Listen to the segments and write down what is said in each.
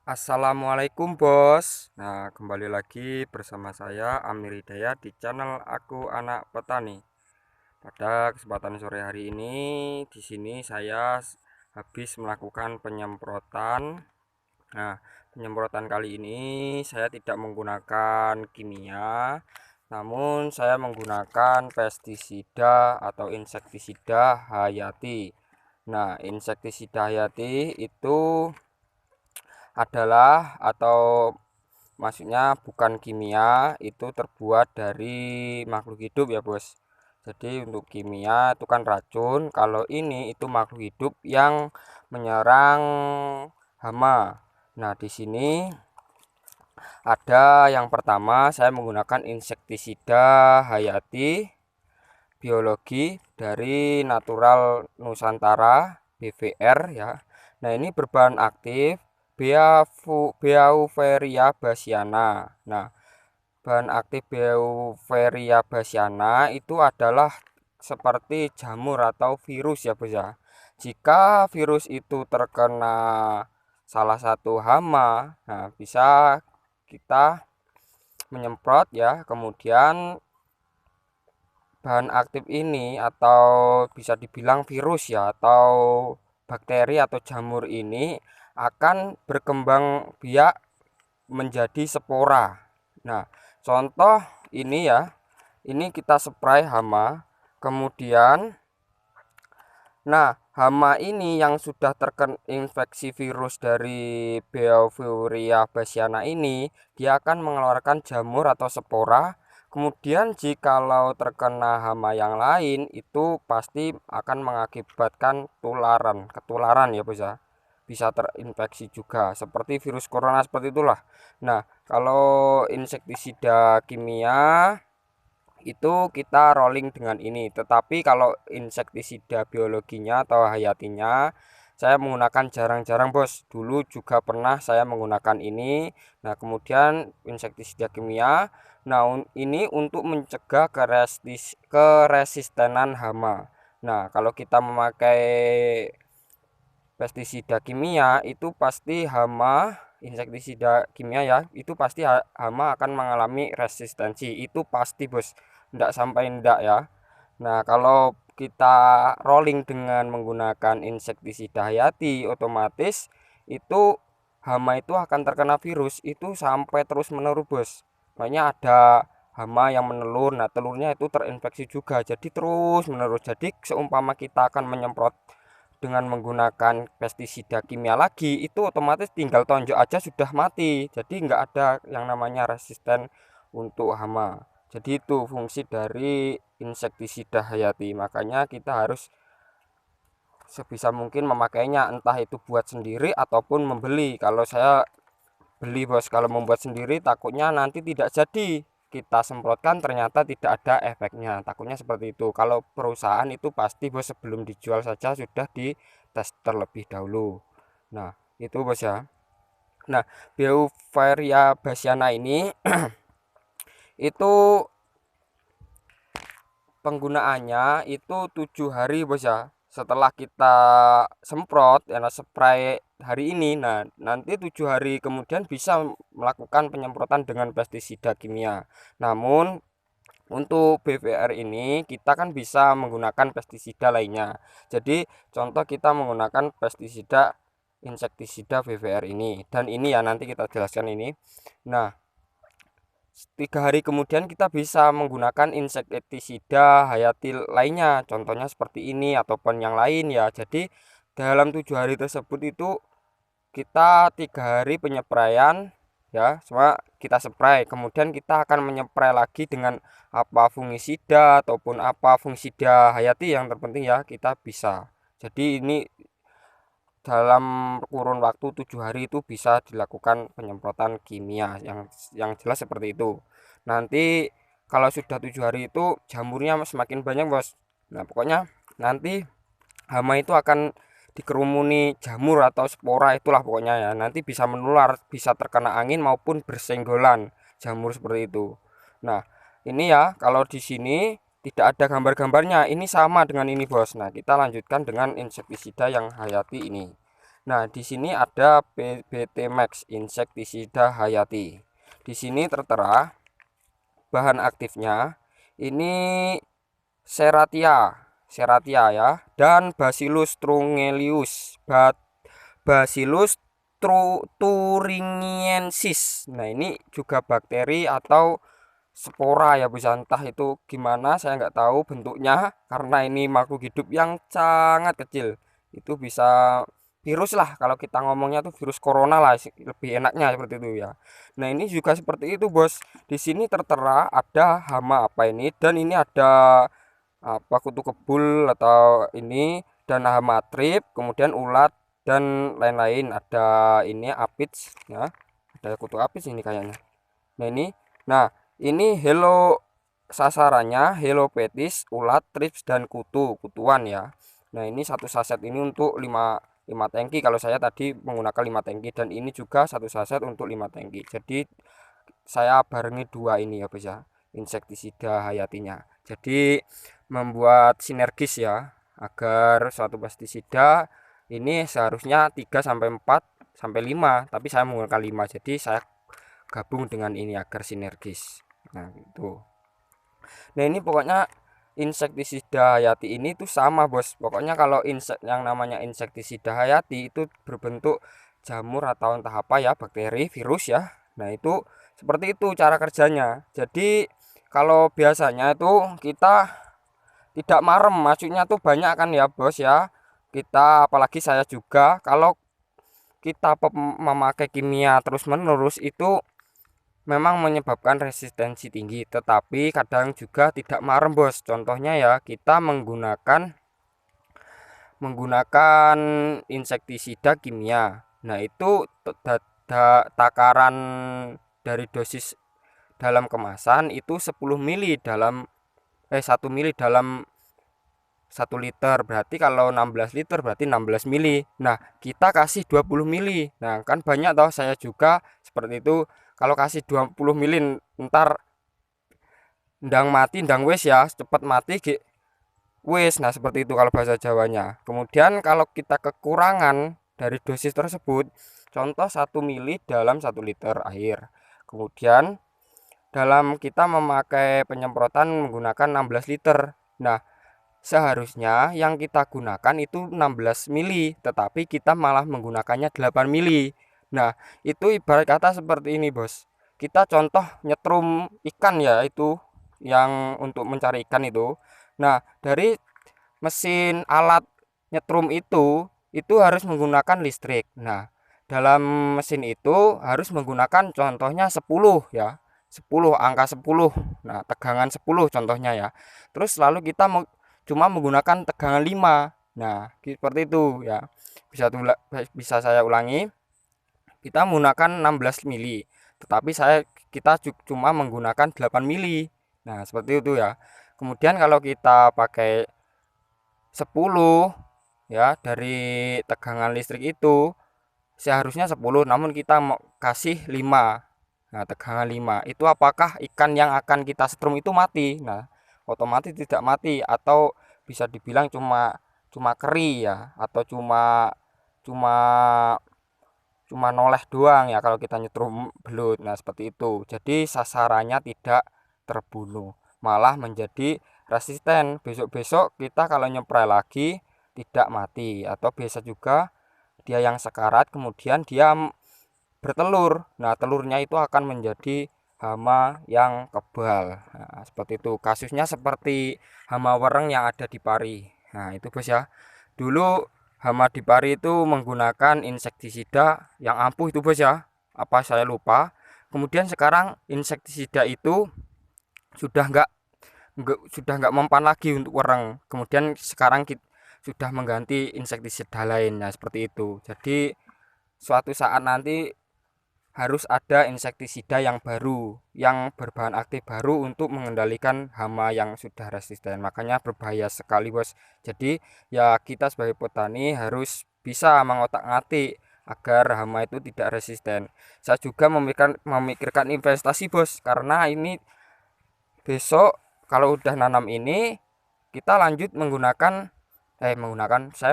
Assalamualaikum bos. Nah, kembali lagi bersama saya Amir Hidayat di channel Aku Anak Petani. Pada kesempatan sore hari ini, di sini saya habis melakukan penyemprotan. Nah, penyemprotan kali ini saya tidak menggunakan kimia, namun saya menggunakan pestisida atau insektisida hayati. Nah, insektisida hayati itu adalah atau maksudnya bukan kimia, itu terbuat dari makhluk hidup ya bos. Jadi untuk kimia itu kan racun, kalau ini itu makhluk hidup yang menyerang hama. Nah di sini ada yang pertama, saya menggunakan insektisida hayati biologi dari Natural Nusantara BVR ya. Nah ini berbahan aktif Beauveria bassiana. Nah, bahan aktif Beauveria bassiana itu adalah seperti jamur atau virus ya bos ya. Jika virus itu terkena salah satu hama, nah bisa kita menyemprot ya. Kemudian bahan aktif ini atau bisa dibilang virus ya atau bakteri atau jamur ini akan berkembang biak menjadi spora. Nah, contoh ini ya, ini kita spray hama, kemudian nah, hama ini yang sudah terinfeksi virus dari Beauveria bassiana ini, dia akan mengeluarkan jamur atau spora. Kemudian jikalau terkena hama yang lain, itu pasti akan mengakibatkan ketularan ya bos ya. Bisa terinfeksi juga, seperti virus corona seperti itulah. Nah, kalau insektisida kimia itu kita rolling dengan ini, tetapi kalau insektisida biologinya atau hayatinya saya menggunakan jarang-jarang bos. Dulu juga pernah saya menggunakan ini. Nah kemudian insektisida kimia, nah ini untuk mencegah keresistenan hama. Nah kalau kita memakai pestisida kimia itu pasti hama, insektisida kimia ya, itu pasti hama akan mengalami resistensi, itu pasti bos, ndak sampai ndak ya. Nah kalau kita rolling dengan menggunakan insektisida hayati, otomatis itu hama itu akan terkena virus itu sampai terus menerus bos. Makanya ada hama yang menelur, nah telurnya itu terinfeksi juga, jadi terus menerus. Jadi seumpama kita akan menyemprot dengan menggunakan pestisida kimia lagi, itu otomatis tinggal tonjok aja sudah mati. Jadi nggak ada yang namanya resisten untuk hama. Jadi itu fungsi dari insektisida hayati. Makanya kita harus sebisa mungkin memakainya, entah itu buat sendiri ataupun membeli. Kalau saya beli bos, kalau membuat sendiri takutnya nanti tidak jadi, kita semprotkan ternyata tidak ada efeknya, takutnya seperti itu. Kalau perusahaan itu pasti bos sebelum dijual saja sudah dites terlebih dahulu. Nah itu bos ya. Nah Beauveria bassiana ini itu penggunaannya itu 7 hari bos ya. Setelah kita semprot ya spray hari ini, nah nanti 7 hari kemudian bisa melakukan penyemprotan dengan pestisida kimia. Namun untuk BVR ini kita kan bisa menggunakan pestisida lainnya. Jadi contoh kita menggunakan pestisida insektisida BVR ini, dan ini ya nanti kita jelaskan ini. Nah 3 hari kemudian kita bisa menggunakan insektisida hayati lainnya, contohnya seperti ini ataupun yang lain ya. Jadi dalam 7 hari tersebut itu kita 3 hari penyepraian ya, semua kita spray, kemudian kita akan menyepray lagi dengan apa fungisida ataupun apa fungisida hayati, yang terpenting ya kita bisa. Jadi ini dalam kurun waktu 7 hari itu bisa dilakukan penyemprotan kimia yang jelas seperti itu. Nanti kalau sudah 7 hari itu jamurnya semakin banyak bos. Nah pokoknya nanti hama itu akan dikerumuni jamur atau spora, itulah pokoknya ya. Nanti bisa menular, bisa terkena angin maupun bersenggolan jamur seperti itu. Nah ini ya, kalau di sini tidak ada gambar-gambarnya, ini sama dengan ini bos. Nah kita lanjutkan dengan insektisida yang hayati ini. Nah, di sini ada PBT Max insektisida hayati. Di sini tertera bahan aktifnya ini Serratia ya, dan Bacillus thuringiensis. Bacillus thuringiensis. Nah, ini juga bakteri atau spora ya, bisa entah itu gimana, saya nggak tahu bentuknya karena ini makhluk hidup yang sangat kecil. Itu bisa virus lah, kalau kita ngomongnya tuh virus corona lah, lebih enaknya seperti itu ya. Nah, ini juga seperti itu bos. Di sini tertera ada hama apa ini, dan ini ada apa, kutu kebul atau ini, dan hama trip, kemudian ulat dan lain-lain. Ada ini aphids ya, ada kutu aphids ini kayaknya. Nah, ini hello, sasarannya helopettis, ulat, trips, dan kutuan ya. Nah, ini satu saset ini untuk 5 tangki, kalau saya tadi menggunakan 5 tangki, dan ini juga satu saset untuk 5 tangki. Jadi saya barengi dua ini ya bos ya, insektisida hayatinya. Jadi membuat sinergis ya, agar suatu pestisida ini seharusnya 3 sampai 4 sampai 5, tapi saya menggunakan 5, jadi saya gabung dengan ini agar sinergis. Nah, itu. Nah, ini pokoknya insektisida hayati ini tuh sama bos. Pokoknya kalau yang namanya insektisida hayati itu berbentuk jamur atau entah apa ya, bakteri, virus ya. Nah, itu seperti itu cara kerjanya. Jadi kalau biasanya itu kita tidak marem, maksudnya tuh banyak kan ya bos ya. Kita, apalagi saya juga, kalau kita memakai kimia terus menerus itu memang menyebabkan resistensi tinggi, tetapi kadang juga tidak marem bos. Contohnya ya, kita menggunakan insektisida kimia. Nah, itu takaran dari dosis dalam kemasan itu 10 mili dalam 1 mili dalam 1 liter. Berarti kalau 16 liter berarti 16 mili. Nah, kita kasih 20 mili. Nah, kan banyak toh, saya juga seperti itu. Kalau kasih 20 mili ntar ndang mati, ndang wis ya, cepat mati wis. Nah, seperti itu kalau bahasa Jawanya. Kemudian kalau kita kekurangan dari dosis tersebut, contoh 1 mili dalam 1 liter air. Kemudian dalam kita memakai penyemprotan menggunakan 16 liter. Nah, seharusnya yang kita gunakan itu 16 mili, tetapi kita malah menggunakannya 8 mili. Nah, itu ibarat kata seperti ini, Bos. Kita contoh nyetrum ikan ya, itu yang untuk mencari ikan itu. Nah, dari mesin alat nyetrum itu harus menggunakan listrik. Nah, dalam mesin itu harus menggunakan contohnya 10 ya. 10, angka 10. Nah, tegangan 10 contohnya ya. Terus lalu kita cuma menggunakan tegangan 5. Nah, seperti itu ya. Bisa saya ulangi. Kita menggunakan 16 mili, tetapi kita cuma menggunakan 8 mili. Nah, seperti itu ya. Kemudian kalau kita pakai 10 ya, dari tegangan listrik itu seharusnya 10, namun kita mau kasih 5. Nah, tegangan 5 itu apakah ikan yang akan kita setrum itu mati? Nah, otomatis tidak mati, atau bisa dibilang cuma cuma keri ya, atau cuma cuma cuma noleh doang ya kalau kita nyetrum belut. Nah, seperti itu. Jadi sasarannya tidak terbunuh, malah menjadi resisten. Besok-besok kita kalau nyepray lagi tidak mati, atau biasa juga dia yang sekarat kemudian dia bertelur. Nah, telurnya itu akan menjadi hama yang kebal. Nah, seperti itu. Kasusnya seperti hama wereng yang ada di pari. Nah, itu bos ya. Dulu hama di pari itu menggunakan insektisida yang ampuh itu bos ya. Apa saya lupa. Kemudian sekarang insektisida itu sudah nggak mempan lagi untuk wereng. Kemudian sekarang kita sudah mengganti insektisida lainnya seperti itu. Jadi suatu saat nanti harus ada insektisida yang baru, yang berbahan aktif baru untuk mengendalikan hama yang sudah resisten. Makanya berbahaya sekali bos. Jadi ya, kita sebagai petani harus bisa mengotak-atik agar hama itu tidak resisten. Saya juga memikirkan investasi bos, karena ini besok kalau udah nanam ini kita lanjut menggunakan saya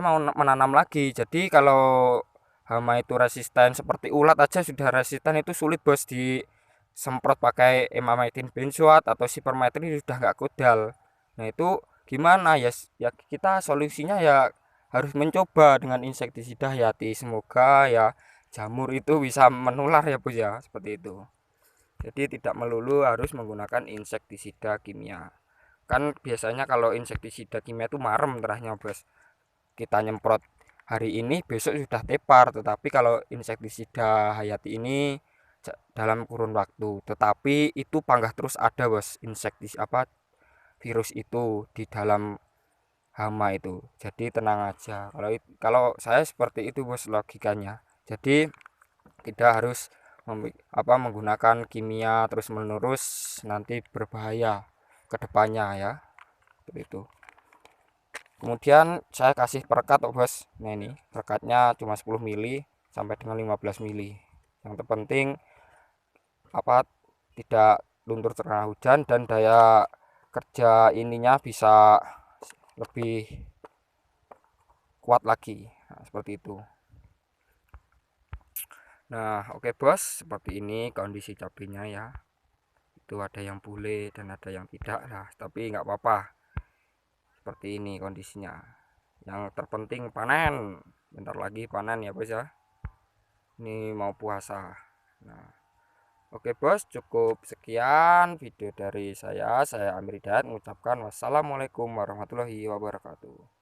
mau menanam lagi. Jadi kalau hama itu resisten, seperti ulat aja sudah resisten, itu sulit bos disemprot pakai emamectin benzoat atau sipermetrin sudah nggak kudal. Nah itu gimana ya, ya kita solusinya ya harus mencoba dengan insektisida hayati, semoga ya jamur itu bisa menular ya bos ya, seperti itu. Jadi tidak melulu harus menggunakan insektisida kimia. Kan biasanya kalau insektisida kimia itu marem terahnya bos, kita nyemprot hari ini besok sudah tepar, tetapi kalau insektisida hayati ini dalam kurun waktu, tetapi itu panggah terus ada bos, insektis apa virus itu di dalam hama itu. Jadi tenang aja, kalau saya seperti itu bos logikanya. Jadi tidak harus menggunakan kimia terus menerus, nanti berbahaya ke depannya ya, seperti itu. Kemudian saya kasih perekat oh bos. Nah ini perekatnya cuma 10 mili sampai dengan 15 mili. Yang terpenting apa, tidak luntur terkena hujan dan daya kerja ininya bisa lebih kuat lagi. Nah, seperti itu. Nah, oke bos, seperti ini kondisi cabenya ya. Itu ada yang boleh dan ada yang tidak lah, tapi nggak apa-apa. Seperti ini kondisinya. Yang terpenting panen. Bentar lagi panen ya bos ya. Ini mau puasa. Nah, oke bos, cukup sekian video dari saya. Saya Amir Hidayat mengucapkan wassalamualaikum warahmatullahi wabarakatuh.